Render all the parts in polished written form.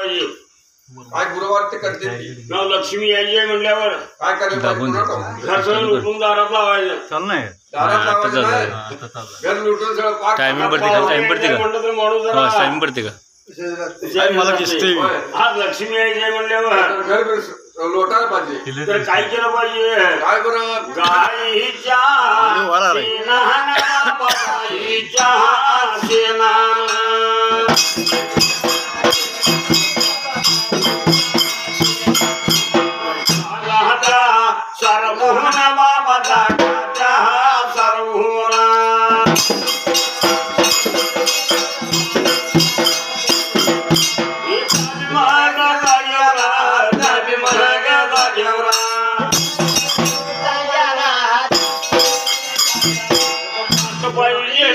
पाहिजे काय गुरुवार ते करते नाव लक्ष्मी यायची आहे म्हणल्यावर काय करायचं घर सगळं लुटून दारात लावायचं चाल नाही दारात लावायचं नाही घर लुटून सगळं पाक टायमिंग पडते का टाइम पडते का म्हणलं तर माणूस जरा टाइम पडते का मला दिसते आज लक्ष्मी यायची आहे म्हणल्यावर घर लोटायला पाहिजे तर काय केलं पाहिजे काय बरं गाईच्या शेणानं बाईच्या शेणानं सरमोहन बाबा दाटा सरमोहन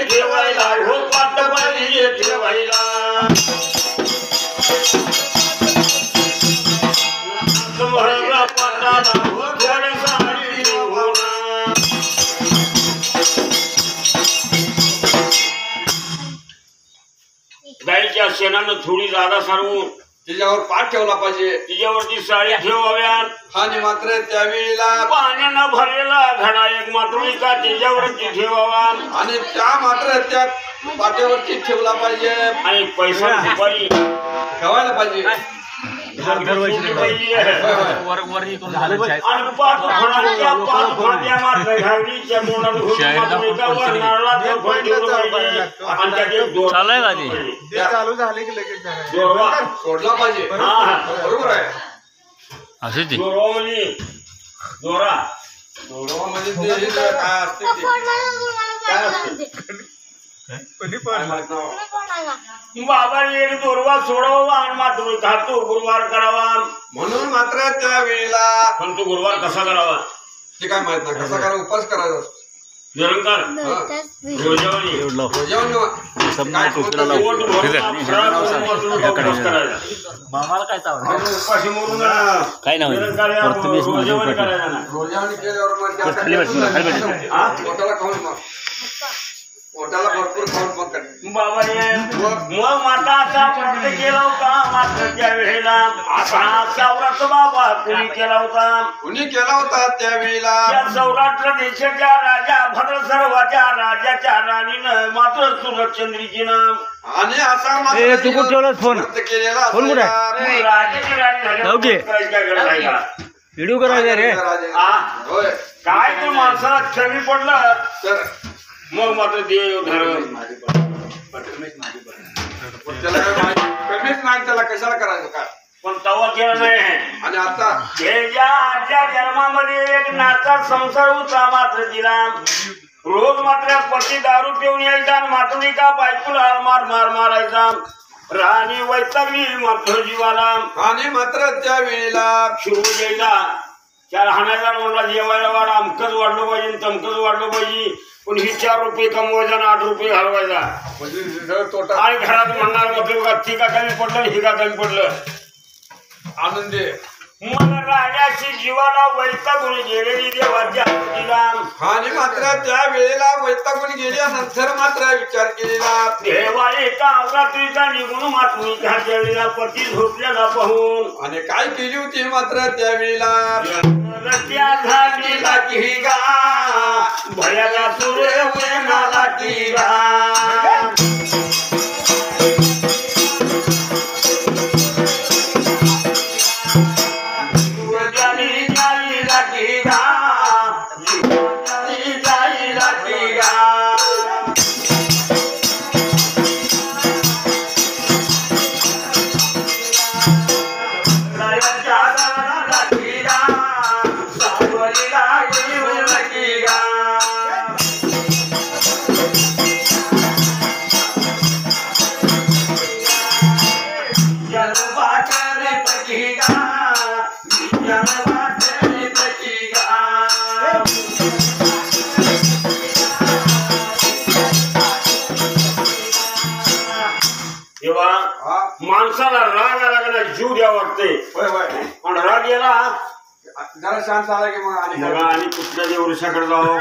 ठेवायला हो पाट पाहिजे ठेवायला पाटाला हो थोडी साडी गाईच्या शेणानं थोडी जागा सारवून तिच्यावर पाठ ठेवला पाहिजे तिच्यावरती साडी ठेवाव्यात आणि मात्र त्यावेळेला पाण्यानं भरलेला घडा एक मातृका तिच्यावरती ठेवावा आणि त्या मात्र त्या पाट्यावरती ठेवला पाहिजे आणि पैसा दुपारी ठेवायला पाहिजे पाहिजे झालं पाहिजे आणि पाच फळांच्या पाच फळ्या मात्र घावडीच्या तोंडात घुसून मातृकावर नारळाचं फळ ठेवलं पाहिजे आणि त्याचे दोर चालू का ती ते चालू झाले की लगेच दोरवा सोडला पाहिजे बरोबर आहे असू ती दोरवा म्हणजे दोरा दोरवा म्हणजे ते काय असते काय असते काय माहित नाही. बाबा एक दोरवा सोडवा आणि मात्र खातो गुरुवार करावा म्हणून मात्र त्या वेळेला पण तो गुरुवार कसा करावा ते काय माहित नाही कसा करा उपास करायचा असतो. निरंकार रोजावानी जेवण काय पोट भरून फराळ करून वाचून उपवास करायचा मामाला काय चावलं उपाशी मरून काय नाव निरंकार या रोजावानी करायचा ना रोजावणी केल्यावर मग ते खाली बस खाली बस हा? पोटाला खाऊन मग पोटाला भरपूर खाऊन मग कर. बाबा मग माता असा व्रत केला होता मात्र त्या वेळेला आता असा व्रत बाबा कुणी केला होता कुणी केला होता त्यावेळेला या सौराष्ट्र देशाच्या राजा भद्र सर्वाच्या राजाच्या राणीनं मात्र सूरजचंद्रीजीनं आणि असा ए, तू कुठं ठेवलास फोन? व्रत केलेला फोन कुठे? असेल. राजाची राणी जाऊ की? झाली काय गरज आहे का व्हिडिओ करायचा रे हा? होय काय तो माणसाला कमी पडलं तर मग मात्र देव धर्म त्याला काय माहित- कमीच नाही त्याला कशाला करायचं काय पण तवा केलं नाही आणि आता त्याच्या जन्मामध्ये एक नाचा संसार होता मात्र तिला रोज मात्र पती दारू पिऊन यायचा आणि मातृका बायकोला मार मार मारायचा राणी वैतागली मात्र जीवाला आणि मात्र त्या वेळेला शिव यायला चार हाणायचा म्हणला जेवायला वाढ अमकच वाढलं पाहिजे तमकच वाढलं पाहिजे पण ही 4 रुपये कमवायचा आणि 8 रुपये घालवायचा म्हणजे तोटा आणि घरात म्हणणार म्हटलं बघा ती का कमी पडलं ही का कमी पडलं आनंदी मला राजाची जीवाला वैतागून गेलेली देवाच्या आरतीला आणि मात्र त्या वेळेला वैतागून गेल्यानंतर मात्र विचार केलेला देवा एका अवरात्रीचा निघून मातृका जेवलेला पती झोपलेला पाहून आणि काय केली होती मात्र त्या वेळेला रत्या झालीला की गा भयाला सूर्य उगवला की गा माणसाला राग आला का जीव द्यावा वाटते आणि राग याला जरा शांत झाला की मग आणि मग आणि कुठल्या देवऋषाकडे जावं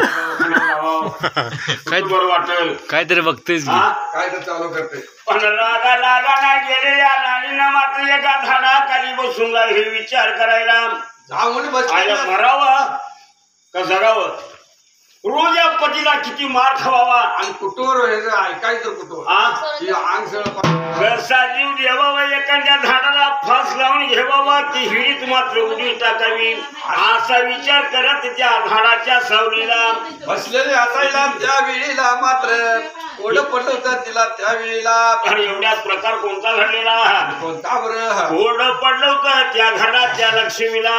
काय बरं वाटेल काहीतरी बघतेस हा काय तर चालू करते पण रागा नाही गेलेल्या राणीनं मात्र एका झाडाखाली बसून हे विचार करायला जाऊन बस आयला मरावं का जगावं रोज या पतीला किती मार खावावा आणि कुठवर ऐकायचं कुठवर हा ही अंग सगळं घरचा जीव द्यावा एखाद्या झाडाला फास लावून घ्यावा ती हिडीत मात्र उडी टाकावी असा विचार करत त्या झाडाच्या सावलीला बसलेले असायला त्या वेळीला मात्र कोड पडलं होतं तिला त्या वेळेला आणि एवढ्याच प्रकार कोणता घडलेला कोणता बरं कोड पडलं होतं त्या घराच्या लक्ष्मीला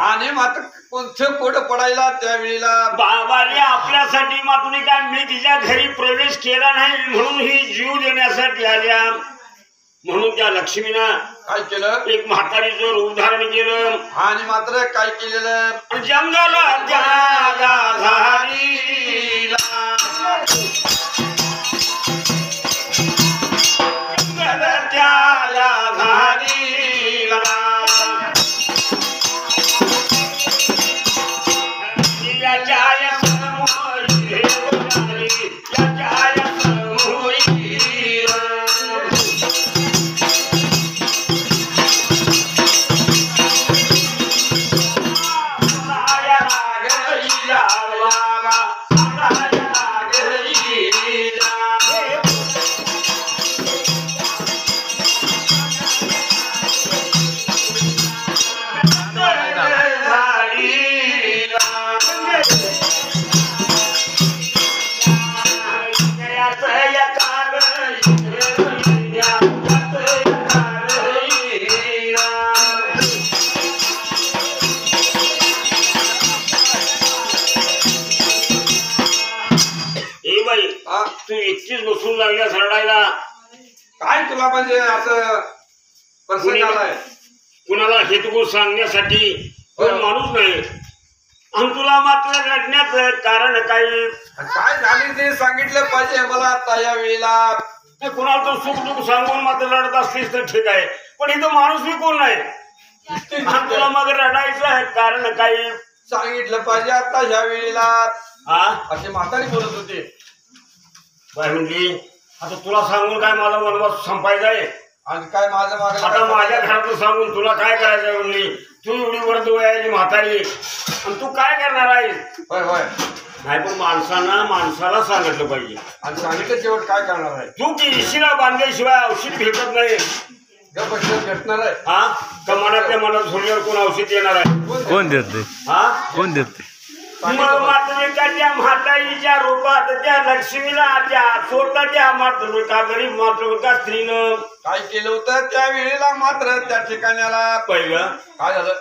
आणि मात्र कोणतं कोड पडायला त्या वेळेला बाबाने आपल्यासाठी मात्र काय मी तिच्या घरी प्रवेश केला नाही म्हणून ही जीव देण्यासाठी आल्या म्हणून त्या लक्ष्मीनं काय केलं एक म्हातारीचं रूप धारण केलं आणि मात्र काय केलेलं जंगलाच्या झाडीला जंगलाच्या झाडीला याच्या समोर याच्या समोर तू इतकीच बसून लागल्या सरडायला काय तुला म्हणजे असं प्रसंग आलाय कुणाला हेतू सांगण्यासाठी माणूस नाही आणि तुला मात्र रडण्याचं कारण काही काय झाले ते सांगितलं पाहिजे मला आता या वेळेला कुणाला तर सुख दुःख सांगून मात्र रडत असलीस तर ठीक आहे पण इथं माणूस बी कोण नाही आणि तुला मग रडायचं कारण काही सांगितलं पाहिजे आता ह्या वेळेला हा असे म्हातारी बोलत होते बाय म्हणजे आता तुला सांगून काय माझा वनवास संपायचा आहे आणि काय माझं आता मागं माझ्या घरात सांगून तुला काय करायचं म्हणली तू एवढी वर्द वयाची म्हातारी आणि तू काय करणार आहे होय होय नाही पण माणसाला सांगितलं पाहिजे आणि सांगितलं शेवट काय करणार आहे तू की इशीला बांधल्याशिवाय औषध भेटत नाही भेटणार आहे हा का मनातल्या मनात झोडल्यावर कोण औषध देणार आहे कोण देते हा कोण देते मग मातृकाच्या म्हातारीच्या रूपात त्या लक्ष्मीला त्या स्वतःच्या मातृका गरीब मातृका स्त्रीनं काय केलं होतं त्या वेळेला मात्र त्या ठिकाणाला पहिलं काय झालं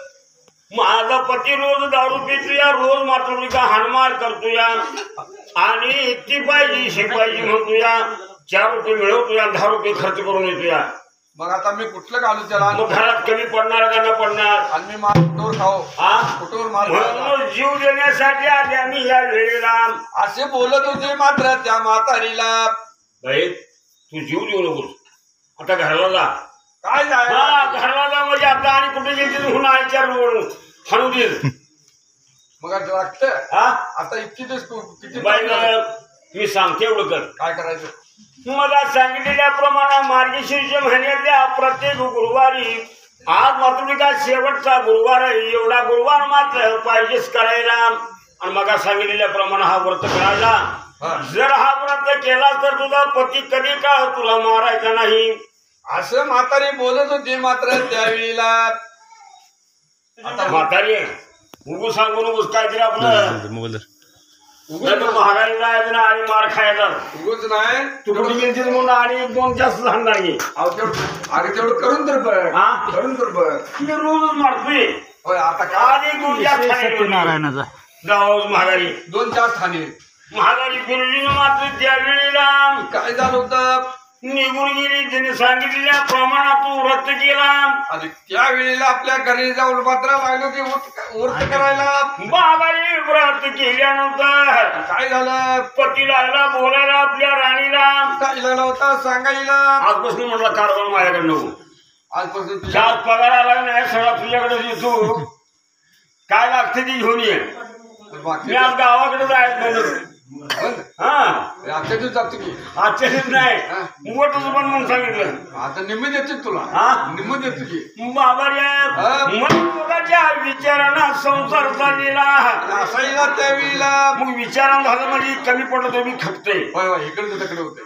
माझा पती रोज दारू पितोया रोज मातृका हाणमार करतोया आणि ती पाहिजे शिपायची म्हणतोया 4 रुपये मिळवतोया 10 रुपये खर्च करून येतोया मग आता मी कुठलं घालू त्याला मग घरात कमी पडणार का न पडणार आणि मी मार कुठवर खाऊ हा कुठवर मार म्हणून जीव देण्यासाठी आल्या मी या वेळेला असे बोलत होते मात्र त्या म्हातारीला बाई तू जीव देऊ नकोस आता घराला जा काय जाय हा घराला जा म्हणजे आता आणि कुठे गेली म्हणून आईच्या हाणू दे मग आता लागतं हा आता इतकी दिवस किती बाई मी सांगते एवढं कर काय करायचं मला सांगितलेल्याप्रमाणे मार्गशीर्ष महिन्यातल्या प्रत्येक गुरुवारी आज मातृका शेवटचा गुरुवार आहे एवढा गुरुवार मात्र पाहिजेच करायला आणि मग सांगितलेल्याप्रमाणे हा व्रत करायला जर हा व्रत केला तर तुझा पती कधी का तुला मारायचा नाही असं म्हातारी बोलत होती मात्र त्यावेळेला आता म्हातारी उगू सांगू नकोस काहीतरी आपलं मोबाईल महागाई जायचं ना आणि मार खायचा उगूच नाही तू कुठे गेली म्हणून आणि 1-2 जास्त झाणार नाही अगं तेवढं करून तर बघ हा करून तर बघ मी रोजच मारतोय होय आता काय आज 1-2 जास्त सत्यनारायणाचा जाऊ महागाई 2-4 ठाणे महागाई गुरुजीनं मात्र त्यावेळेला काय झालं होतं निघून गेली त्याने सांगितलेल्या प्रमाणात तू व्रत केला आणि त्या वेळेला आपल्या घरी जाऊन मात्र लागलो की व्रत करायला बाबाने व्रत केल्यानंतर काय झालं पती लागला बोलायला आपल्या राणीला काय झालं होता सांगायला आजपासून म्हटला कारभार माझ्याकडे नको आजपासून जास्त पगार आला नाही सगळा तुझ्याकडे देतो काय लागते ती घेऊन ये बाकी मी आज गावाकडे जायचं हा आजच्या दिवस जातो की आजच्या दिवस नाही मोठं पण म्हणून सांगितलं आता निम्मे देतो तुला हा निम्मे देतो की बाबा रे मनोगाच्या विचारानं संसार चाललेला असायला त्यावेळेला मग विचारानं झालं म्हणजे कमी पडलं तर मी खपते होय होय इकडे तिकडे होते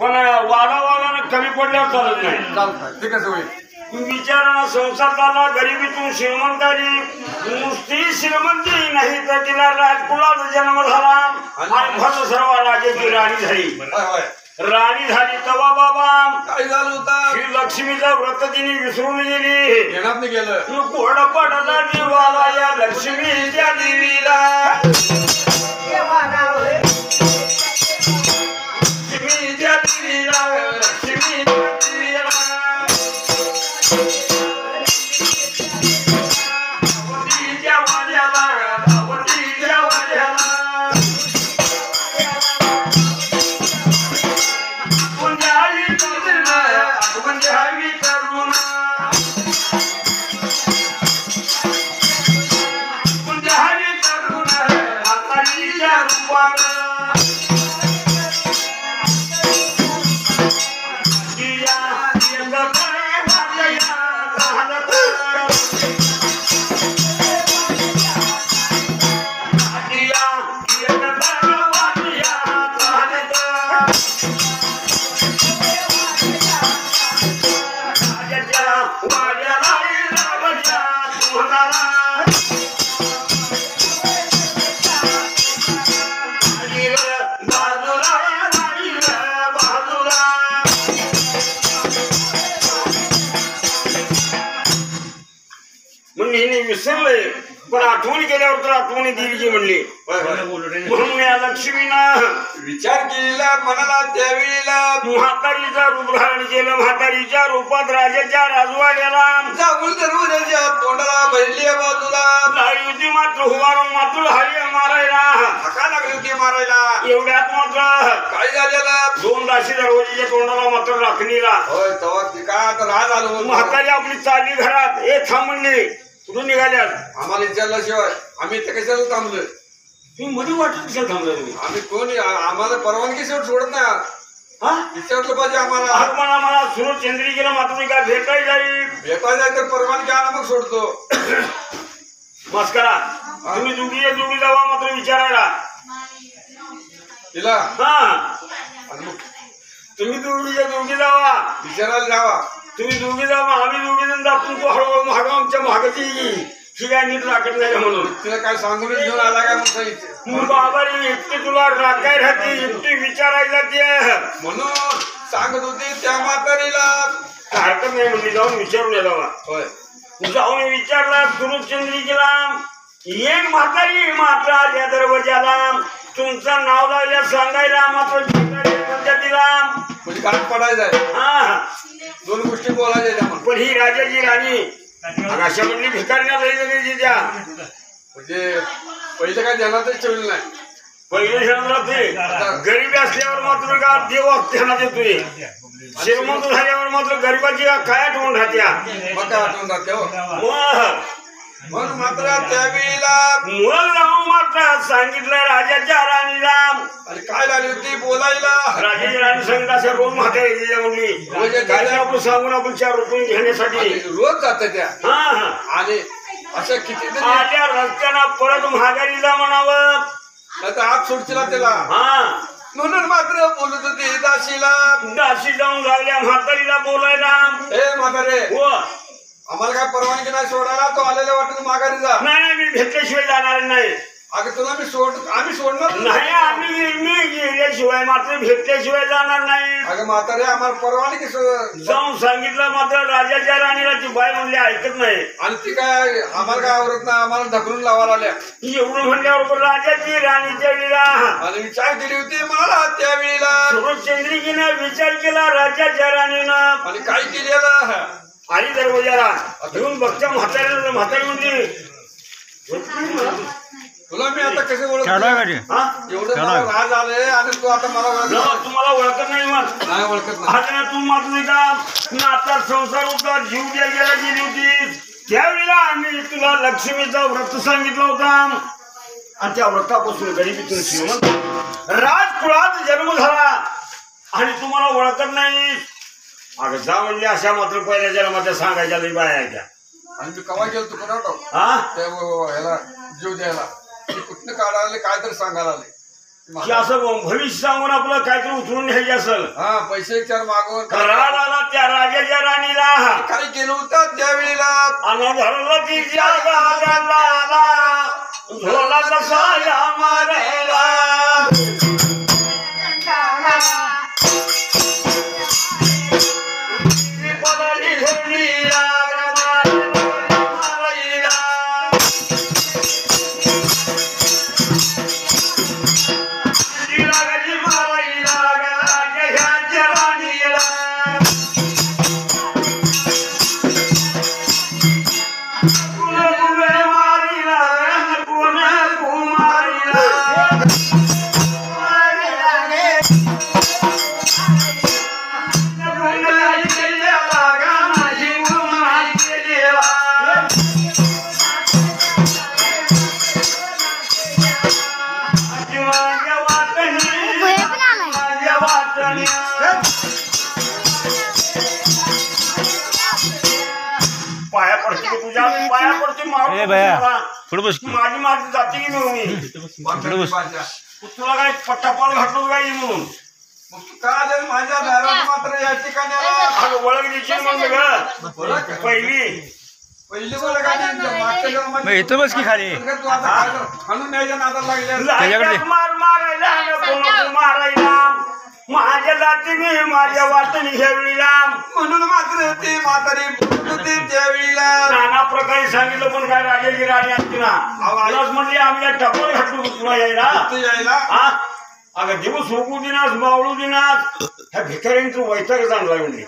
पण वादावादानं कमी पडल्यावर चालत नाही चालतं ते कसं होईल विचारानं संसार झाला गरिबीतून श्रीमंतारी नुसती श्रीमंती नाही तर तिला राजकुलाचा जन्म झाला आणि भर सर्व राजाची राणी झाली होय होय राणी झाली तवा बाबा काय झालं होतं श्री लक्ष्मीचा व्रत तिने विसरून गेली घेण्यात नाही गेलं कोड पडला दिवाला या लक्ष्मीच्या देवीला लक्ष्मीच्या देवीला लक्ष्मीच्या देवीला धावतीच्या वाड्याला धावतीच्या वाड्याला पुंजाई तरुण पुंजाई तरुण पुंजाई तरुण हातालीच्या रूपात किया यंगकडे वाजया घालत किया यंगकडे वाजया घालत राजाच्या वाड्याला रावल्या तुम्हाला बाजूला बाजूला म्हणून हिने विसरलंय पण आठवणी केल्यावर तर आठवणी दिली की म्हणली म्हणून या लक्ष्मीनं विचार केलेला मनाला त्यावेळेला म्हातारीचं रूप धारण केलं म्हातारीच्या रूपात राजाच्या राजवाड्याला जाऊन दरवाजाच्या तोंडाला भरली बाजूला लाई होती मात्र हुवारून मात्र हरी मारायला धक्का लागली होती मारायला एवढ्यात मात्र काय झालेलं 2 दाशी दरवाजाच्या तोंडाला मात्र राखणीला होय तेव्हा ती काय आता राज आलो म्हातारी आपली चालली घरात ए थांब म्हणली कुठून निघाल्यात आम्हाला विचारल्याशिवाय आम्ही इथे कशाला थांबलोय तुम्ही मध्ये वाटत कशाला थांबला तुम्ही आम्ही कोण आम्हाला परवानगी शेवट सोडत नाही हा विचारलं पाहिजे आम्हाला आगमना मला सुरत चंद्रिकेला मात्र मी काय भेटाय जाईल भेटायला जाय तर परवानगी आणा मग सोडतो मस्करा तुम्ही जोडी जावा मात्र विचारायला तिला हा आणि मग तुम्ही दोघी जावा विचारायला जावा तुम्ही दोघी जावा आम्ही दोघी जण जातो तो हळूहळू महाग आमच्या महागाची ही काय नीट राखत नाही म्हणून तिला काय सांगून घेऊन आला काय म्हणून सांगितलं मग बाबा एकटी तुला राखाय राहते एकटी विचारायला ते म्हणून सांगत होती त्या म्हातारीला हरकत नाही म्हणली जाऊन विचारून जावा होय जाऊन विचारला सुरुचंद्रिकेला एक म्हातारी मात्र आल्या दरवाजाला तुमचं नाव लावल्या सांगायला मात्र तिला म्हणजे काय पडायचंय हा 2 गोष्टी बोलायच्या आपण पण ही राजाची राणी अशा म्हणली भिकारण्यात त्या म्हणजे पहिले काय ध्यानातच ठेवलं नाही पहिले ध्यानात गरीबी असल्यावर मात्र का देव ध्यानात येतोय श्रीमंत झाल्यावर मात्र गरीबाची काय आठवण राहत्या मग काय आठवण राहते हो मग मात्र त्यावेळेला मुळ जाऊन मात्र सांगितलं राजाच्या राणीला आणि काय लागली होती बोलायला राजाची राणी सांगितलं असं रोज म्हातारी म्हणली काय आपण सांगून आपण 4 रुपये घेण्यासाठी रोज जाते त्या हा आणि अशा किती आल्या रस्त्यानं परत महागारीला म्हणावं आता हात सोडशीला त्याला हा म्हणून मात्र बोलत होती दाशीला दाशी जाऊन लागल्या म्हातारीला बोलायला हे म्हातारे हो आम्हाला काय परवानगी नाही सोडायला तो आलेल्या वाटत माघारी जा नाही मी भेटल्याशिवाय जाणार नाही अगं तुला मी आम्ही सोडणार नाही आम्ही मी गेल्याशिवाय मात्र भेटल्याशिवाय जाणार नाही अगं म्हातारे आम्हाला परवानगी जाऊन सांगितलं मात्र राजाच्या राणीला ती बाई म्हणली ऐकत नाही आणि ती काय आम्हाला काय आवडत नाही आम्हाला ढकलून लावायला आल्या एवढं म्हणल्यावर राजाची राणीच्या वेळेला आणि विचार केली होती मला त्यावेळेला सुरत चंद्रिकेने विचार केला राजाच्या राणीनं आणि काय केलेलं आली दरवाजाला घेऊन बघच्या म्हाताऱ्याला म्हातारी म्हणली तुला मी आता कसे ओळख एवढं मला राज आले आणि तू आता मला ओळख तुम्हाला ओळखत नाही मग नाही ओळखत नाही तू मात्र का आता संसार होता जीव द्या गेला गेली होती त्यावेळेला आम्ही तुला तिला लक्ष्मीचा व्रत सांगितलं होता आणि त्या व्रतापासून गरिबीतून श्रीमंत राजकुळात जन्म झाला आणि तुम्हाला ओळखत नाही. अगं जा म्हणले अशा मात्र पहिल्या जन्माच्या सांगायच्या लई बाया आहे त्या. आणि मी कवा गेलो तू कोणा हा त्या ह्याला जीव द्यायला कुठनं काढायला काय तरी सांगायला आले की असं भविष्य सांगून आपलं काहीतरी उचलून घ्यायचे असेल. हा पैसे चार मागून करार आला त्या राजाच्या राणीला काय केलं होतं त्यावेळेला अनधरलं तिच्या गावाला झोला तसा या मारायला. पदरी घेतलीला मारायला. तिला गजी मारायला राजाच्या राणीला. पाया पडते तुझ्या पाया पडते ए भैया पुढे बस की. माझी माझी जाते की मिळून तुला काय पट्टापाल घातलो काय म्हणून मग तू का आलं माझ्या दारात मात्र या ठिकाणी आला? अगं ओळख द्यायची मग ओळख? पहिली पहिली बोला काय नाही, मागच्या जन्मात- मग इथं बस की खाली. तू आता काय कर? हाणून न्यायच्या नादाला लागल्या. त्याच्याकडे. मार मारायला नको नको मारायला. माझ्या जातीने माझ्या वाटणी घेवलीला म्हणून मात्र ती म्हातारी बोलत होती त्यावेळीला नाना प्रकारे सांगितलं पण काय राजाची राणी असते ना आवाज म्हणली आम्ही टपोर घातलो तुला यायला. इथं यायला हा अगं दिवस होऊ दिनास मावळू दिनास ह्या भिकाऱ्यांचं वैताग चांगला म्हणली.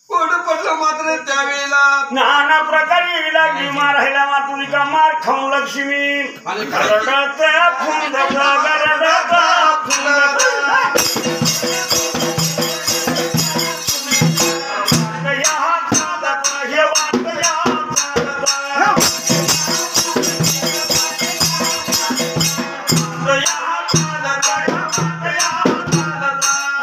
कोण पडलं मात्र त्यावेळेला नाना प्रकारे लागली मारायला मातुलिका मार खाऊन लक्ष्मी आणि गरडत फुंदत गरडत फुंदत. या हातात हे वाट या हातात. या हातात या हातात.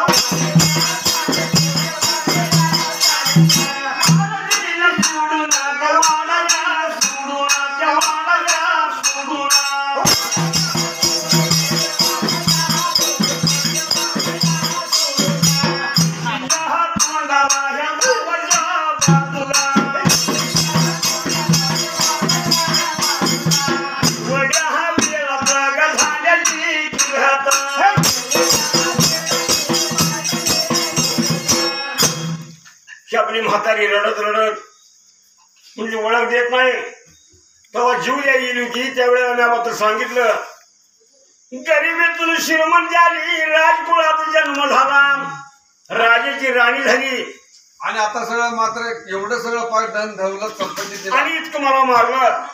आपली म्हातारी रडत रडत म्हणजे ओळख देत नाही तेव्हा जीव द्यायची होती. त्यावेळेला मी मात्र सांगितलं गरिबीतून श्रीमंत झाली राजकुळात जन्म झाला राजाची राणी झाली आणि आता सगळं मात्र एवढं सगळं पाय धन धवलं संपत्ती दिली. आणि इतकं मला मारलं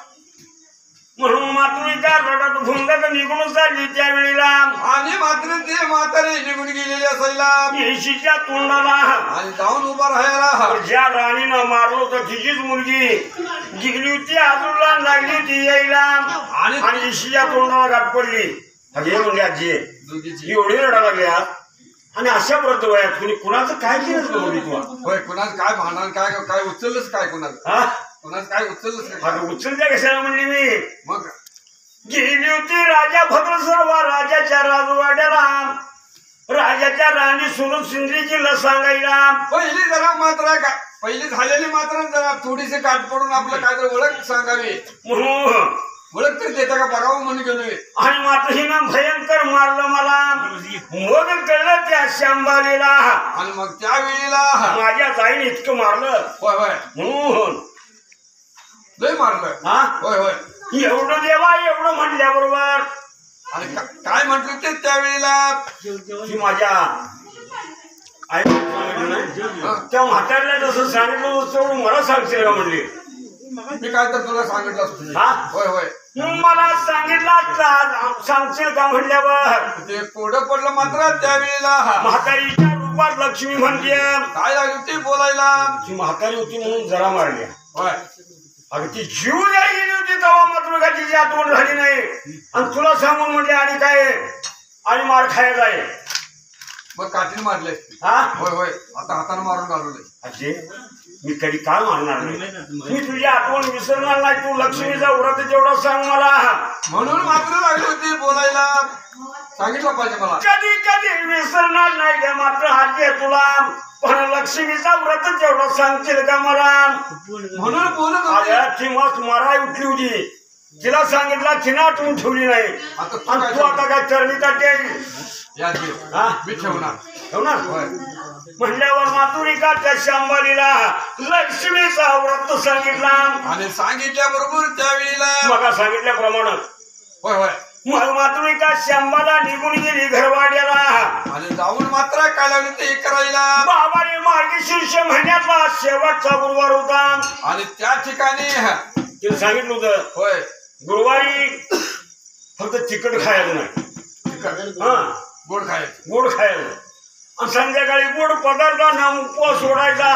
म्हणून मातृका रडत भुंगत निघून चालली त्यावेळेला आणि मात्र ते म्हातारे निघून गेलेले असायला येशीच्या तोंडाला आणि जाऊन उभा राहायला ज्या राणीनं मारलो तर तिचीच मुलगी जिंकली होती आजूला लागली होती यायला आणि येशीच्या तोंडाला गाठ पडली. हे म्हणजे आजी दोघीची एवढी रडा लागल्या आणि अशा व्रत वयात कुणी कुणाचं काय केलं बोलली तुला होय कुणाच काय भांडण काय काय उचललंच काय कुणाचं हा कुणाच काय उचललंच काय अगं उचलत्या कशाला म्हणली मी मग गेली होती राजा भद्र सर्व राजाच्या राजवाड्याला राजाच्या राणी सुरू सिंधीजीला सांगायला पहिली जरा मात्र काय पहिली झालेली मात्र जरा थोडीशी काट पडून आपलं काय तर ओळख सांगावी म्हणून ओळख तर देता का बघावं म्हणून गेलोय आणि मात्र हिनं भयंकर मारलं मला मग कळलं त्या शांबालीला आणि मग त्या वेळेला माझ्या ताईने इतकं मारलं होय होय म्हणून लय मारलं हा होय होय एवढं देवा एवढं म्हणल्याबरोबर आणि काय म्हटलं ते त्यावेळेला की माझ्या आई त्या म्हाताऱ्याला जसं सांगितलं तेवढं मला सांगशील का म्हणली मी काय तर तुला सांगितलं असतं हा? होय होय मला सांगितलं सांगशील का म्हणल्यावर ते कोडं पडलं मात्र त्यावेळेला म्हातारीच्या रूपात लक्ष्मी म्हणते काय लागली ती बोलायला ती म्हातारी होती म्हणून जरा मारल्या होय अगं ती जीव नाही गेली होती तेव्हा मात्र का तिची आठवण झाली नाही आणि तुला सांगून म्हटले आणि काय आणि मार खायचा आहे मग काठीने मारले हा होय होय आता हाताने मारून घालवले अजय मी कधी काय मारणार नाही मी तुझी आठवण विसरणार नाही तू लक्ष्मीचा व्रत जेवढा सांग मला म्हणून मात्र लागली होती बोलायला सांगितलं पाहिजे मला कधी कधी विसरणार नाही का मात्र हाती आहे तुला पण लक्ष्मीचा व्रत जेवढं सांगतील का मला म्हणून बोलत होते. अगं ती मस्त मराई उठली होती तिला सांगितलं तिने आठवून ठेवली नाही आणि तू आता काय चरणी टाके या दे. हा मी ठेवणार ठेव ना होय म्हणल्यावर मातुरिका त्या शांबालीला लक्ष्मीचा व्रत सांगितला आणि सांगितल्याबरोबर त्यावेळेला मग सांगितल्याप्रमाणे होय होय मग मातुरिका शांबाला निघून गेली घरवाड्याला आणि जाऊन मात्र काय लागले ते करायला बाबाने मार्गशीर्ष महिन्यातला शेवटचा गुरुवार होता आणि त्या ठिकाणी तिला सांगितलं होतं होय गुरुवारी फक्त तिखट खायचं नाही हा गोड खायचं गोड खायचं आणि संध्याकाळी गोड पदार्थांना उपवास सोडायचा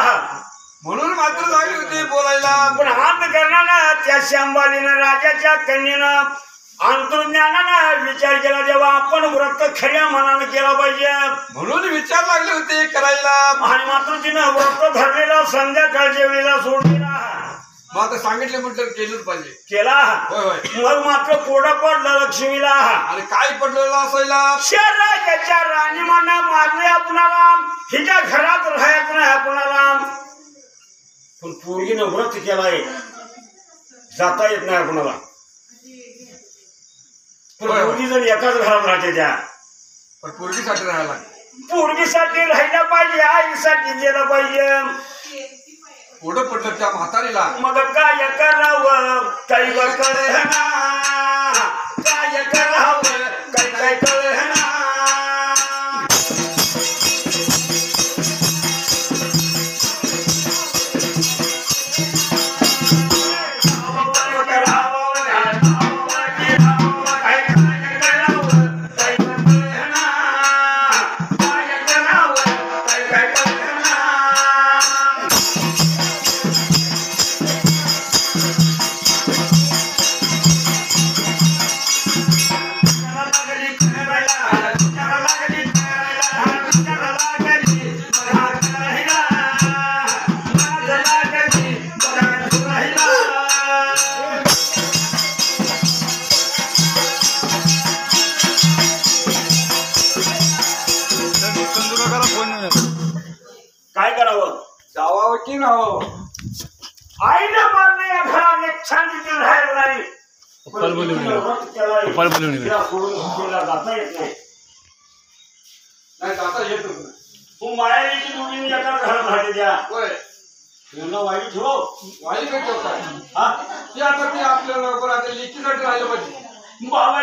म्हणून मात्र लागली होती बोलायला पण हात करणारा त्या शांबालीनं राजाच्या कन्येनं अंतर्ज्ञानानं विचार केला जेव्हा आपण व्रत खऱ्या मनानं केला पाहिजे म्हणून विचार लागले होते करायला आणि मात्र तिनं व्रत धरलेला संध्याकाळच्या वेळेला सोडलेला मग आता सांगितले म्हटलं केलंच पाहिजे केला होय होय मग मात्र कोडं पडलं लक्ष्मीला आणि काय पडलेलं असायला शहराच्या राणीमाना मारले आपणाला हिच्या घरात राहायचं नाही आपणाला पण पोरगीनं व्रत केलाय जाता येत नाही आपणाला पण पोरगी जण एकाच घरात राहते त्या पण पोरगीसाठी राहायला पोरगीसाठी राहिला पाहिजे आईसाठी गेलं पाहिजे पुढं पडलं त्या म्हातारीला मग काय करावं काही कळना काय करावं काय कळना काय करावं जावावं की राहावं आईनं मारले या घरात एक छान तिथे राहायला नाही पप्पाला बोलवून तिला व्रत केलंय. पप्पाला बोलवून ये. तिला सोडून सुट्टीला जाता येत नाही नाही जाता येत नाही. तू मायाची दोघींनी एका घरात राहते त्या होय त्यांना वाईट ठेव वाली काय ठेवताय हा ते आता ते आपल्याला बरोबर आता लेकीसाठी राहिलं पाहिजे बाबा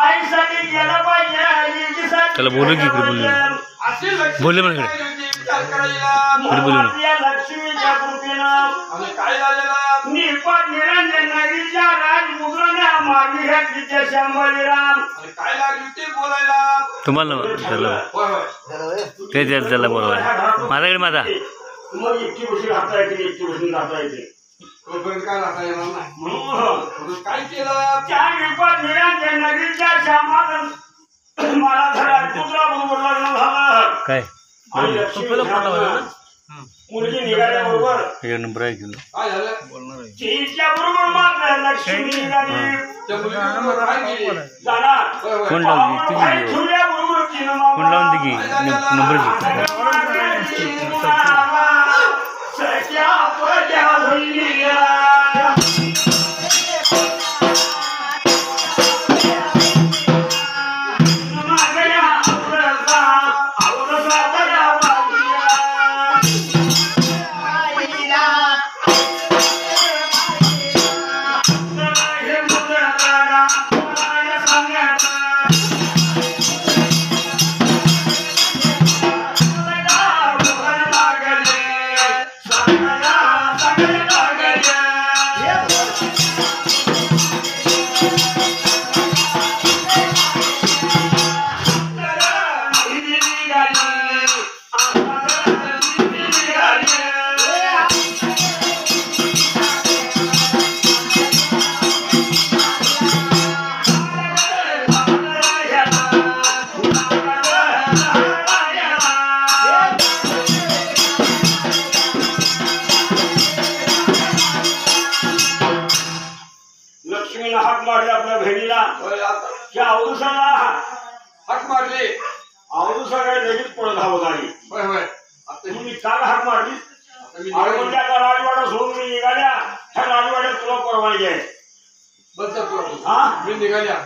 आईसाठी गेलं पाहिजे लेकीसाठी त्याला बोलू की गेलं इकडे बोलू. पाहिजे. असे लक्ष्मी बोलले म्हणे इकडे. लागली होती विचार करायला इकडे बोलू ना. आपल्या लक्ष्मीच्या कृपेनं आणि काय झालेला निपात निरंजन नगरीच्या राजमुद्राने मागणी घातली त्या शांबलीराम आणि काय लागली होती बोलायला तुम्हाला त्याला होय होय ते त्याला बोलवाय माझ्याकडे माझा मग एकटी बसून राहता येते एकटी बसून राहता येते तोपर्यंत काय राहता येणार नाही म्हणून म्हणून काय केलं त्या निपात निरंजन नगरीच्या श्यामात मला धडा पुत्रा बरोबर लग्न झालं काय आणि लक्ष्मी मुलगी निघाल्याबरोबर त्याच्या नंबर आहे घेऊन काय झालं तिच्या बरोबर मात्र लक्ष्मी निघाली त्या मुलीबरोबर काय केली जाणार होय होय कोण लावून दे भाई तुझी ठेवल्याबरोबर तिनं कोण लावून दे की नंबर सख्या पद्या भैया होय, आता त्या अवधूसाला हाक मारली. अवधूसा काय लगेच पळत हवं गाडी होय होय आता तुम्ही काल हाक मारली आता मी आणि त्या राजवाडा सोडून मी निघाल्या ह्या राजवाड्यात तुला परवानगी आहे बस हा मी निघाल्या.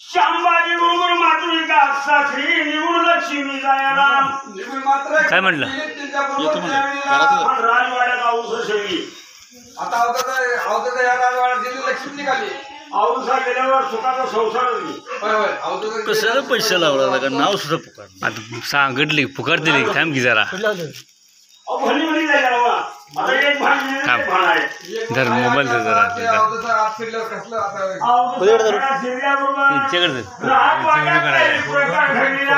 शांबाजी बरोबर मातृका सासरी निवड लक्ष्मी जायला निघून मात्र काय म्हणलं? त्यांच्याबरोबर त्यावेळेला राजवाड्यात अवधूस शेवली आता अवताचा या राजवाड्यात दिली लक्ष्मी निघाली. अवधूसा गेल्यावर सुखाचा संसार होती होय होय अवताचा कशाला पैसे लावला का नाव सुद्धा पुकार आता सांगितली फुकार दिली थांब की जरा भली भली जायला बाबा आता एक भाग थांब. भाग आहे धर मोबाईल धर जरा अवताचा आत फिरल्यावर कसलं आता अवधूसा शिरल्याबरोबर त्यांच्याकडे धर. राजवाड्यात काही प्रकार घडला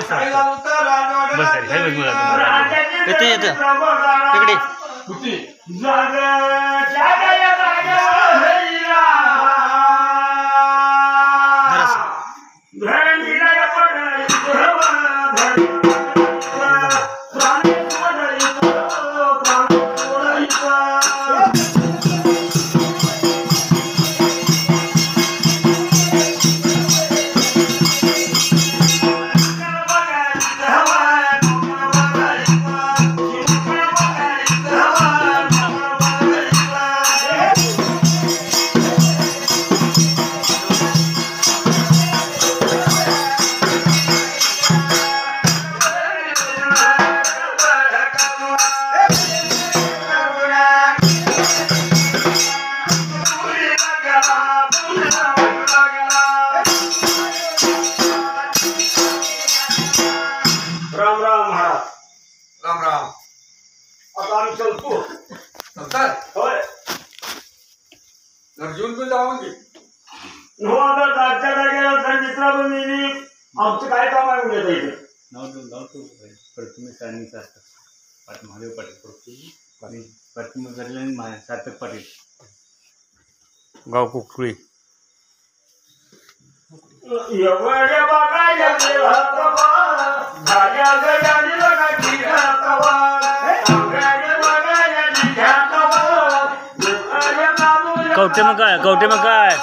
काय झालं होतं राजवाड्याला? बस खाली. हे बघ मला आता. राजाची येते, येते. प्रबोधना. तिकडे. होती. जागया हरीला. धरणीला पडली धरण, प्राणी सोडायचं, प्राणी सोडायचं. राम राम महाराज राम राम. आता आम्ही चलतो नमस्कार. होय घर जेवून पण जावं म्हणजे हो आता जागच्या जागेला जर मित्राबंधीने आमचं काय काम आहे उद्या इथे प्रथमेश आणि सार्थक पाटील महादेव पाटील प्रथमेश झालेले आणि सार्थक पाटील गाव कुकळी एवढ्या बघायला गेला तवा झाल्या गजाली लगाची तवा एवढ्या बघायला निघ्या तवा एवढ्या बाबूला कवटे मग काय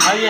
आई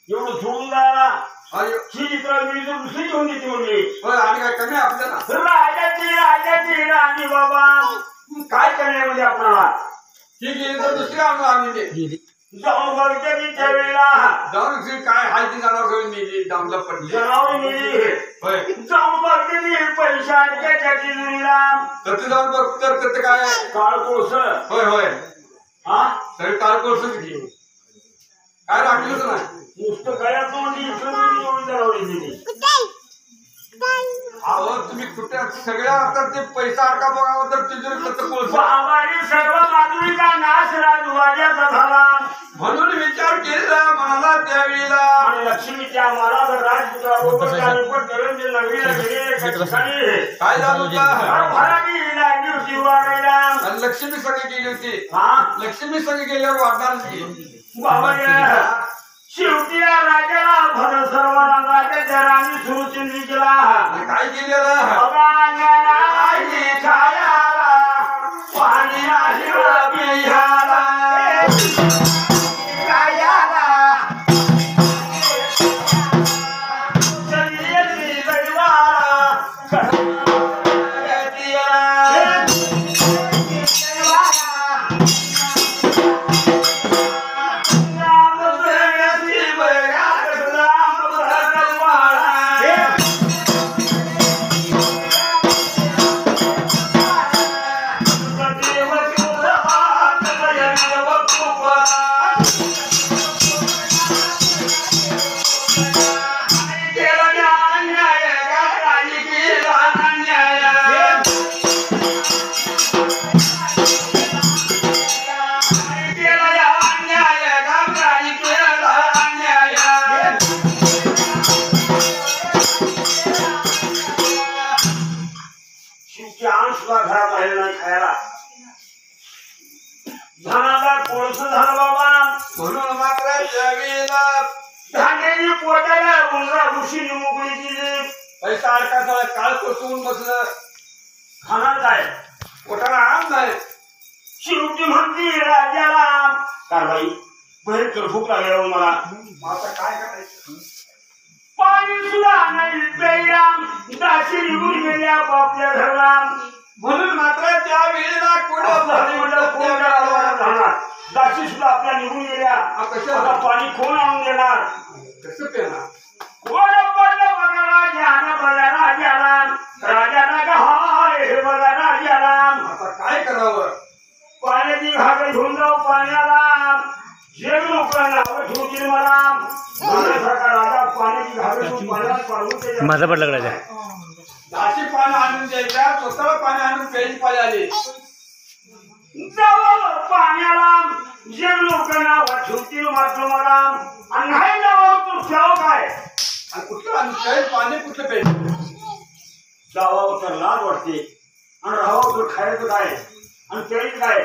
एवढं सोडून जायला अरे ही चित्र मी दुसरी घेऊन घेते म्हणली होय आणि काय कमी आहे आपल्याला राजाची राणी बाबा काय करणे म्हणजे आपल्याला ही गेली तर दुसरी आणू आम्ही ते जाऊन बघते की त्यावेळेला जाऊन दुसरी काय हाय ती जाणार घेऊन मी डांबला पडली जनावर मिली होय जाऊन बघते की पैसा त्याच्या तिजोरीला तर तू जाऊन बघ तर त्याचं काय काळ कोळस होय होय हा तरी काल कोर्सच घे काय राखलंच नाही नुसतं गळ्यात म्हणजे इथं मी एवढी जनावरी दिली अहो तुम्ही कुठे सगळ्या आता ते पैसा अडका बघावं तर तिजोरी त्याचं कोर्स बाबाने सर्व माधुरीचा नाश राजवाड्याचा झाला म्हणून विचार केला म्हणाला त्यावेळेला आणि लक्ष्मीच्या माला राजपुत्राबरोबर पण नरेंद्र नगरीला गेले एका ठिकाणी काय झालं होतं भराटी लागली होती वाढायला आणि लक्ष्मी संघ गेली होती हा लक्ष्मी संघ गेल्यावर वाढणारच की बाबा शेवटी या राजाला भर सर्व राजाच्या राणी सुरुचिंदी केला आणि काय केलेलं पाणी पियाला धनाला कोळस झाला बाबा म्हणून मात्र त्यावेळेला धान्याची पोटाला उंदरा ऋषीने मोकळी केली पैसा अडका काळ कोसवून बसलं खाणार काय पोटाला आराम नाही शेवटी म्हणते राजाला कारवाई भयंकर भूक लागल्यावर मला आता काय करायचं पाणी सुद्धा नाही प्यायला दाशी निघून गेल्या आपल्या घरला म्हणून मात्र त्यावेळेला दाशी सुद्धा आपल्या निघून गेल्या आता पाणी कोण आणून देणार कसं पेणार कोण पडलं बघा राजानं बघा राजाला राजानं का हाय हे बघा राजाला आता काय करावं पाण्याची घागर घेऊन जाऊ पाण्याला जे लोकांना ठेवतील मला म्हणण्यासारखा राजा पाण्याची घागर घेऊन पाण्याला पाडून माझा पडला राजा दाशी पाणी आणून द्यायच्या स्वतःला पाणी आणून प्यायची पाळी आली जावं पाण्याला जे लोकांना ठेवतील मात्र मला आणि नाही जावं तू जावं काय आणि कुठलं आणि काही पाणी कुठलं प्यायचं जावं तर लाज वाटते आणि राहावं तर खायचं काय आणि प्यायचं काय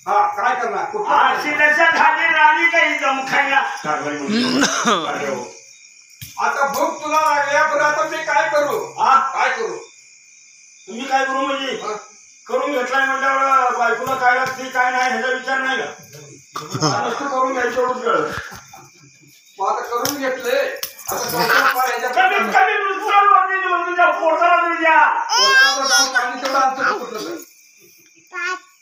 हा काय करणार कुठलं अशी त्याच्या खाली राणी काही दम खायला आता भूक तुला लागल्या पण आता मी काय करू हा काय करू तुम्ही काय करू म्हणजे हा? करून घेतलाय म्हटल्यावर बायकोला काय लागते काय नाही ह्याचा विचार नाही का नुसतं करून घ्यायचं एवढं मग आता करून घेतले आता स्वतःला पाय ह्याच्यात कमीत कमी नुसतं वाटते तुझ्या पोटाला तुझ्या पोटाला जाऊन पाणी तेवढं आणतो कुठलं तरी.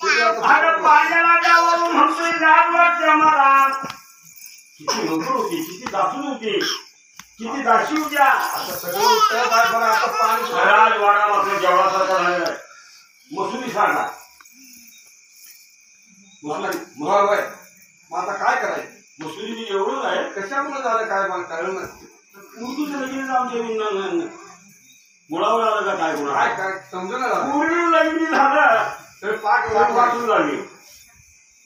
तुझं आता अरे पाण्याला जावं म्हणतोय लाज वाटते मला किती नोकर होती किती दासून होती किती दाशी होत्या आता सगळं उत्तर काय बरं आता पाणी सुद्धा- राजवाडा मात्र जेवढासारखा राहिलाय मसुरी सांगा होय होय मग आता काय करायचं मसुरी बी एवढंच आहे कशामुळे झालं काय मला कळलं उर्दूचं लगीन जाऊन देऊन मुळावर आलं का काय गुन्हा काय काय समजून झालं पूर्वी लगीन झालं तर पाक तर लागला. वाचून झाली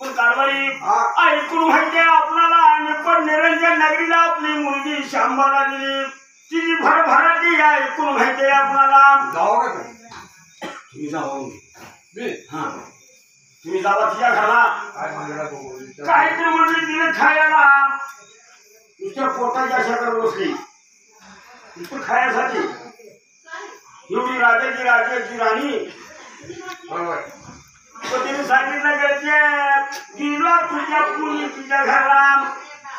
पण कारभारी हा. ऐकून माहिती आपल्याला आणि पण निरंजन नगरीला आपली मुलगी शांबाला दिली तिची भरभराटी ऐकून माहिती आपल्याला जावं का काय? तुम्ही जाऊन मी हा तुम्ही जावा तिच्या घरला काय मागेला बघू विचार. काहीतरी म्हणजे तिने खायला नुसत्या पोटाची आशा करत बसली नुसतं खाण्यासाठी एवढी राजाची राणी होय होय पण तिने सांगितलं गेलं गेलो तुझ्या मुली तुझ्या घरला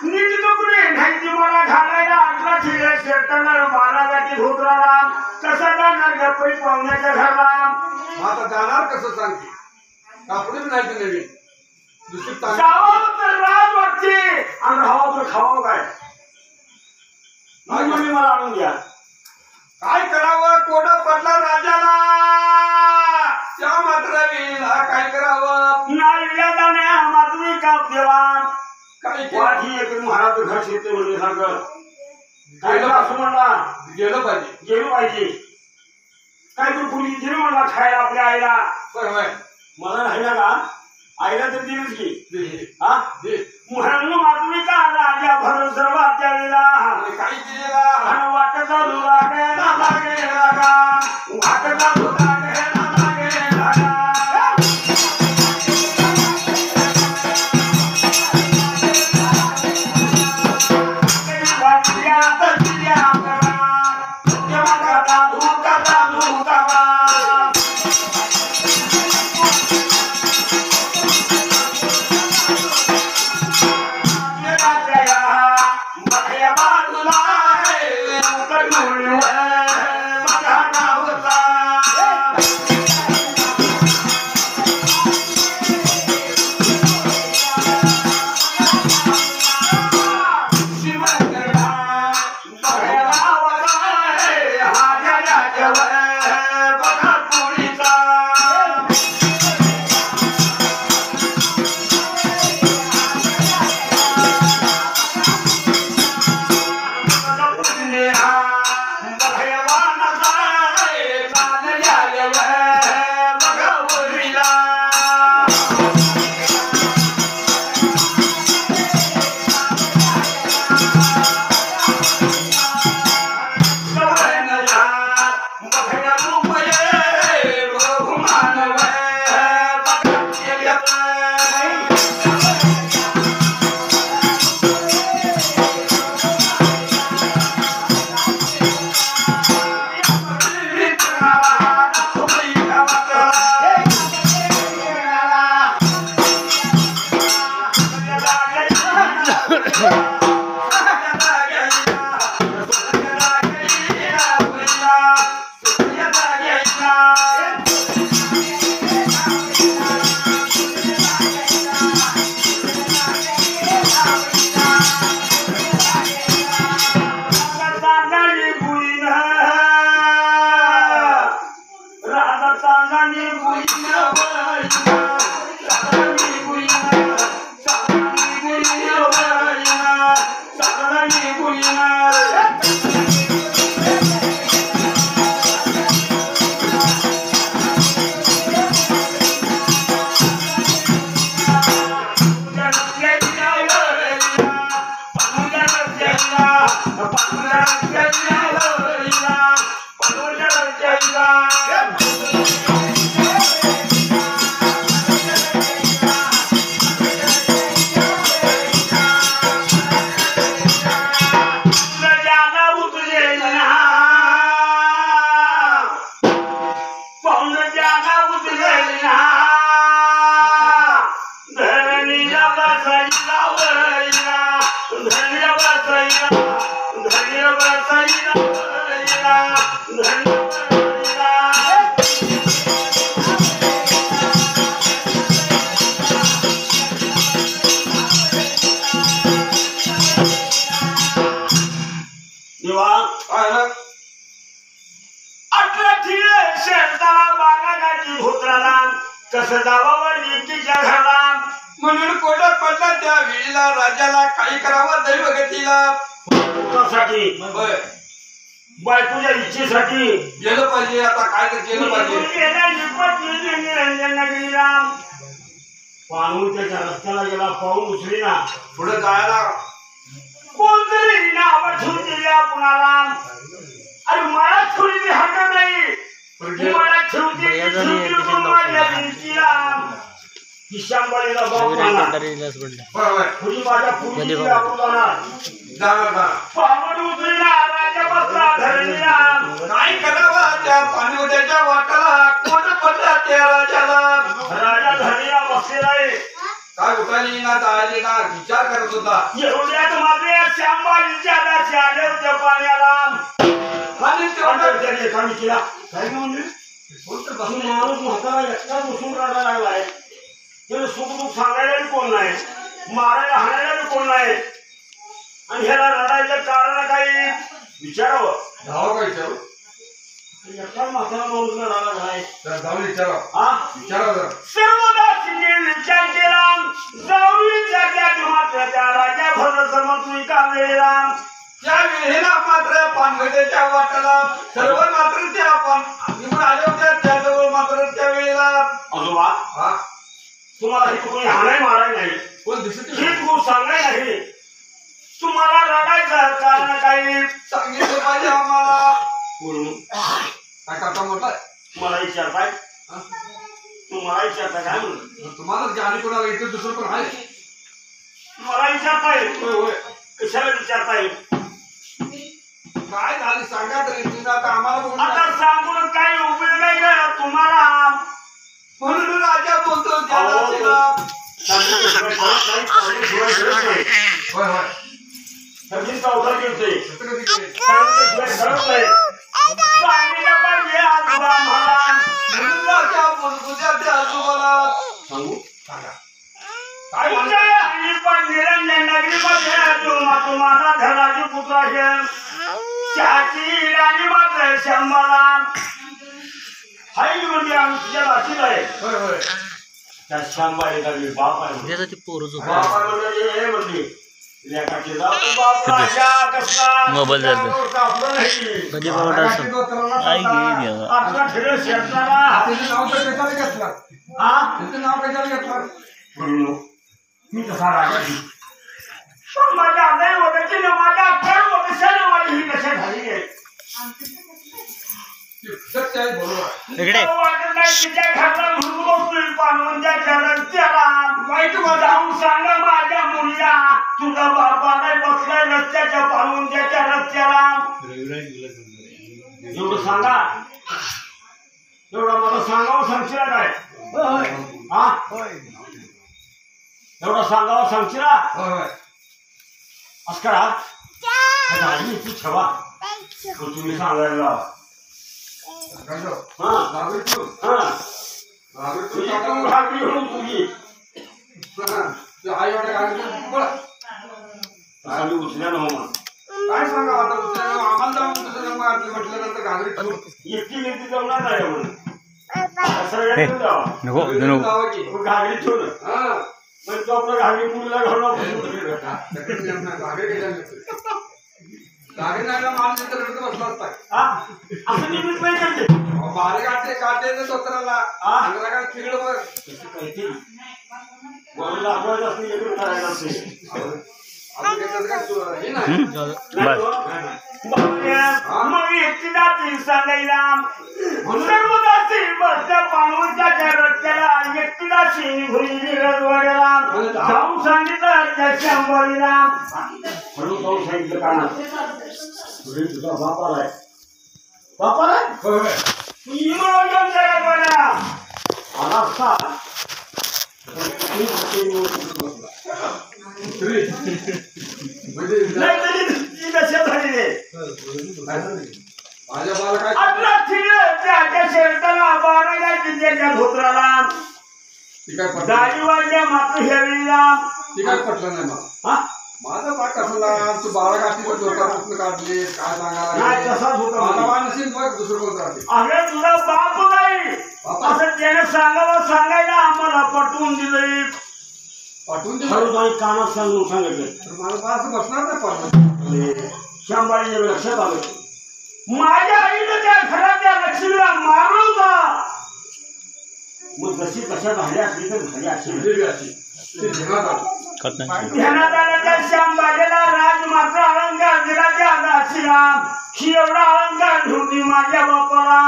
नीट तुकडे नाही ती मला घालायला आटला ठिले शेताना 12 गाठी धोत्राला कसा जाणार गप्पी पाहुण्याच्या घरला मग आता जाणार कसं सांगते कापडच नाही ते नवीन दुसरी तांग जावं तर राज वाटते आणि राहावं तर खावं काय नाही मला आणून द्या काय करावं कोड पडला राजाला त्या मात्र वेळेला काय करावं नाईला जाण्या मातमी काप देवा काय वाठी एक महाराज घर शेते म्हणजे सांगत काय करा असं म्हणला गेलं पाहिजे गेलो पाहिजे काय तू पुरी दिली म्हणला खायला आपल्या आईला होय होय मला नाही ना का आईला तर दिलीच की दे हा दे म्हणून मातमी का राजा भरोसा वाट्या वेळेला आणि काय केलेला आणि वाटचा दुरागे ना लागे लागा वाटचा दुरागे ना लागे लागा कसं जावावर नीतीच्या घरला म्हणून कोडा पडला त्या वेळेला राजाला काही करावं दैवगतीला साठी होय बायकोच्या इच्छेसाठी गेलं पाहिजे आता काय तर केलं पाहिजे निरंजन नगरीला पाहून त्याच्या रस्त्याला गेला पाहून उचली ना पुढे जायला कोणतरी नाव ठेवून दिल्या कुणाला अरे मला थोडी हटत नाही मला ठेवते माझ्या भिंतीला किशांबळीला पुढी माझ्या पुढी जाणार पावड उचलला राजा बसला धरणीला काय करावं त्या पाणीवड्याच्या वाटाला कोण पडला त्या राजाला राजा धरणीला बसलेला आहे काय उठाली ना जायली ना विचार करत होता. एवढ्यात मात्र या श्यामबाईच्या दासी आले होते पाण्याला. आणि तेवढं त्याने एकाने केला काय म्हणले बसून माणूस म्हातारा एकटा बसून रडायला लागलाय. त्याला सुख दुःख सांगायला कोण नाही, मारायला हाणायला कोण नाही, आणि ह्याला रडायचं कारण काही विचारावं. धाव का विचारू एकटा म्हातारा माणूस रडायला लागलाय. तर जाऊन विचारा हा विचारा जरा. सर्वदासीने विचार केला. जाऊन विचारल्या मात्र त्या राजा भर समजून का वेळेला. त्या वेळेला मात्र पानगट्याच्या वाटाला सर्व मात्र ते आपण निघून आले होते त्याजवळ मात्र त्या वेळेला. आजोबा हा तुम्हाला हे कोणी हाणाय माराय नाही, कोण दिसत हे खूप सांगाय नाही. तुम्हाला रडायचं कारण काही सांगितलं पाहिजे आम्हाला. बोलून काय काका म्हटलं मला विचारताय, तुम्हाला विचारताय काय म्हणून तुम्हाला ज्ञानी कोणाला इथे दुसरं कोण आहे. मला विचारताय होय होय कशाला विचारताय. काय झाली सांगा तरी तुझं आता आम्हाला बघून आता सांगून काही उपयोग नाही का तुम्हाला. म्हणून राजा बोलतो त्याला तिला. होय होय सगळींचा उधार घेतोय तसं कधी केलं? ठरत नाही. सांगितलं पाहिजे आजोबा महाराज. म्हणून राजा बोलतो त्या आजोबाला सांगू सांगा काय म्हणतो? तुमच्या आणि पण निरंजन नगरीमध्ये तुम्हाला धनाजी पुत्र आहे. त्याची राणी मात्र शंभरा हाय म्हणजे आमच्या राशील आहे. होय होय त्या शंभर एखादी बाप आहे. त्यासाठी पोरं झोप बाप आहे म्हणजे हे म्हणली लेकाची जाऊ बाप राजा कसला मोबाईल जातो. आपलं नाही. कधी बाबा रागाची दोतराला आई सांगता. गे देवा. आपला ठेव शेतकऱ्याला त्याचं नाव तर कशाला घेतलं? हा त्याचं नाव कशाला घेतलं? म्हणून मी कसा राजा घेईन? पण माझ्या नाही होतं की माझ्या कर्म कशाला माझी ही कशा झाली आहे. सत्य आहे बरोबर. इकडे वाटत नाही तिच्या घराला म्हणून बसतोय पानवंत्याच्या रस्त्याला. वाईट जाऊन सांगा माझ्या मुलीला तुझा बाबा नाही बसलाय रस्त्याच्या पानवंत्याच्या रस्त्याला. एवढं सांगा, एवढं मला सांगावं सांगशील काय. हा एवढं सांगावं सांगशील होय होय असं करा. तू ठेवा तुम्ही सांगायला लावा. सांगा. हा नागरिक तू. हा नागरिक तू तुझी सांगा. तू भाकरी होऊन तुझी हा. ते आई एवढ्या गाडीत बोला. आम्ही उचल्या ना म्हणून काय सांगा आता दुसऱ्या आम्हाला जाऊन दुसऱ्या म्हटल्यानंतर घागरीत तू. एकटी व्यक्ती जमणार नाही म्हणून सगळ्यांना जावा नको जावं की. मग घागरी ठेवलं हा. म्हणजे तो आपला घागरी मुलीला घालून घागरी कशाला घेतोय? घागरी नाही ना माणूस इथं रडत बसला असता. असं निमित्त नाही करते. बारे काढते दोतराला. हा. अंगाला काय तिकडं बघ. तसं कळते म्हणून आपल्याला जास्त एकच करायला असते. आपण घेतलं काय तू हे नाही. नाही हो? मग एकटी जाती सांगायला सर्व जाती बसल्या पाणवंत्याच्या रस्त्याला एकटी जाती निघून रजवाड्याला जाऊन सांगितलं त्या शंभरीला. म्हणून जाऊन सांगितलं काना तुझा बापाला आहे. बापाला आहे? होय होय. इमोजन करा बना आला असता म्हणजे नाही तरी ती कशा झाली रे. माझ्या बाला काय आपला फिरलं त्याच्या शेरटाला 12 गायची त्याच्या धोत्राला ती काय पटलं गाडी वाढल्या मात्र हेळीला. ती काय पटलं नाही मला. हा माझा पाठ कसला तू बाळा गाठीवर डोक्यापासून काढले काय नाही सांगायला तसाच होता माझा मला. वाण नसेल बघ दुसरं कोण राहते. अरे तुझा बाप नाही असं त्याने सांगावं सांगायला आम्हाला पटवून दिलंय. पाठवून दिलं खरं नाही कानात सांगून सांगितलं. तर मला बा असं बसणार नाही पाठवून. शांबाईच्या लक्षात आलं माझ्या आईनं त्या घराच्या लक्ष्मीला मारलं होता. मग जशी कशा झाल्या असली तर झाली असेल. देवी अशी ते ध्यानात आलं. ध्यानात आलं त्या शांबाईला राजमात्र अलंकार दिला त्या दासीला. ही एवढा अलंकार ठेवली माझ्या बापाला.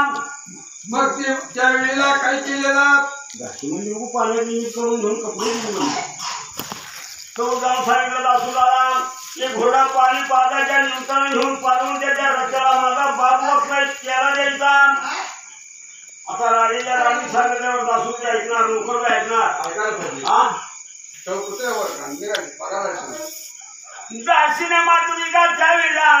मग ते त्या वेळेला काय केलेलं दासी म्हणजे नको पाण्याची नीट करून घेऊन कपडे दिले. तो जाऊन सांगितलं दासूला एक घोडा पाणी पाजायच्या निमित्तानं घेऊन पाजून त्याच्या रस्त्याला माझा बाप बसलाय त्याला द्यायचा. आता राणीच्या राणी सांगितल्यावर दासू ऐकणार नोकर ऐकणार. ऐकायला पाहिजे. हा दासीने मातुलिका त्यावेळेला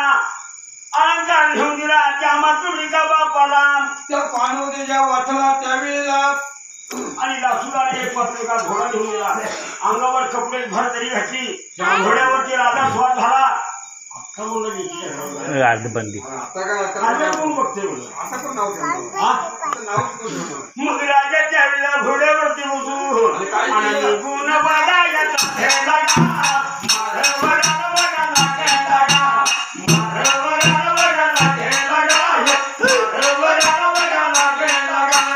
अलंकार घेऊन दिला त्या मातुलिका बापाला त्या पाणवदेच्या वाटाला त्यावेळेला आणि लासूदाने एक पत्रिका घोडा घेऊन दिला अंगावर कपडे भर तरी घातली घोड्यावरती राजा स्वार झाला अख्खा म्हणलं राजबंदी आता काय कोण बघते म्हणलं आता पण नाव ठेवलं. हा? आता नावच कोण ठेवलं? मग राजा त्यावेळेला घोड्यावरती बसून आणि गुण बघायचा खेळला गा. माधवराला बघायला खेळला गा. माधवराला बघायला खेळला गा. माधवराला बघायला खेळला गा.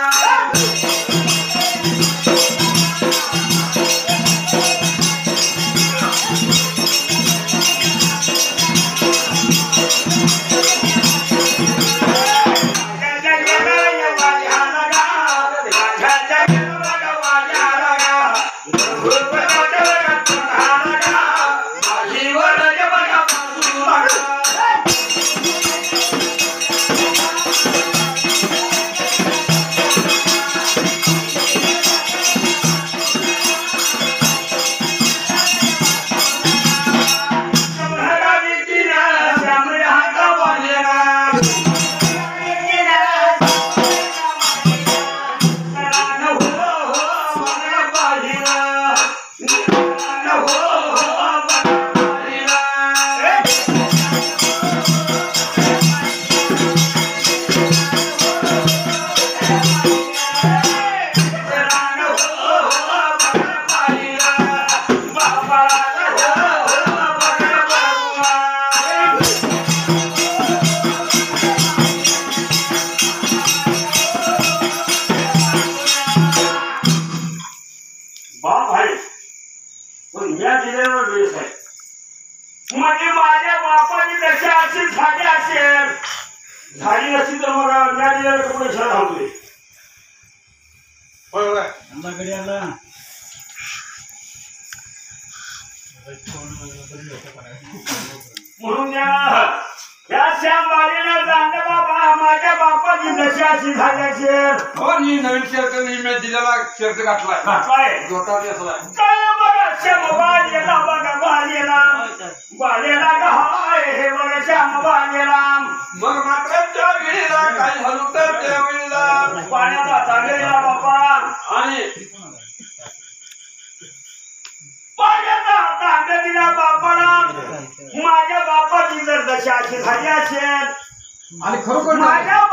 म्हणजे माझ्या बापाची कशी असेल झाली असेल झाली नसती तर मग त्या दिलेला कपडे छान घालतोय म्हणून या श्याम बालीला सांगता बाबा माझ्या बापाची कशी अशी झाली असेल हो मी नवीन शर्ट मी दिलेला शर्ट घातलाय काय जोटावली असला काय बघा श्याम बालीला बघा बालीला गहाय हे बघा श्याम बालीला मग मात्र त्या वेळेला काय झालं तर त्या वेळेला पाण्यात आता गेला बापा आणि पाण्याचा हात दिला बापाला माझ्या बापाची जर दशा अशी झाली असेल खरोखर माझ्या